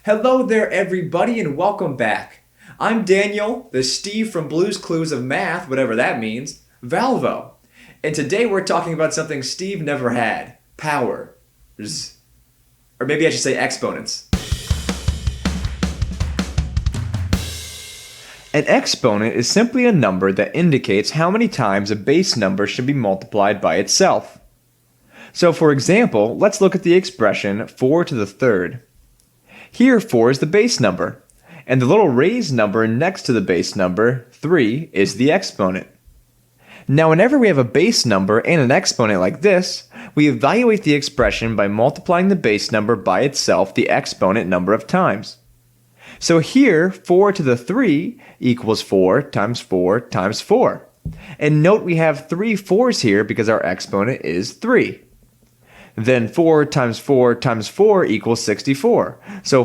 Hello there, everybody, and welcome back. I'm Daniel, the Steve from Blue's Clues of Math, whatever that means, Valvo. And today we're talking about something Steve never had, powers. Or maybe I should say exponents. An exponent is simply a number that indicates how many times a base number should be multiplied by itself. So for example, let's look at the expression 4 to the third. Here 4 is the base number, and the little raised number next to the base number, 3, is the exponent. Now whenever we have a base number and an exponent like this, we evaluate the expression by multiplying the base number by itself the exponent number of times. So here, 4 to the 3 equals 4 times 4 times 4. And note we have 3 4s here because our exponent is 3. Then 4 times 4 times 4 equals 64. So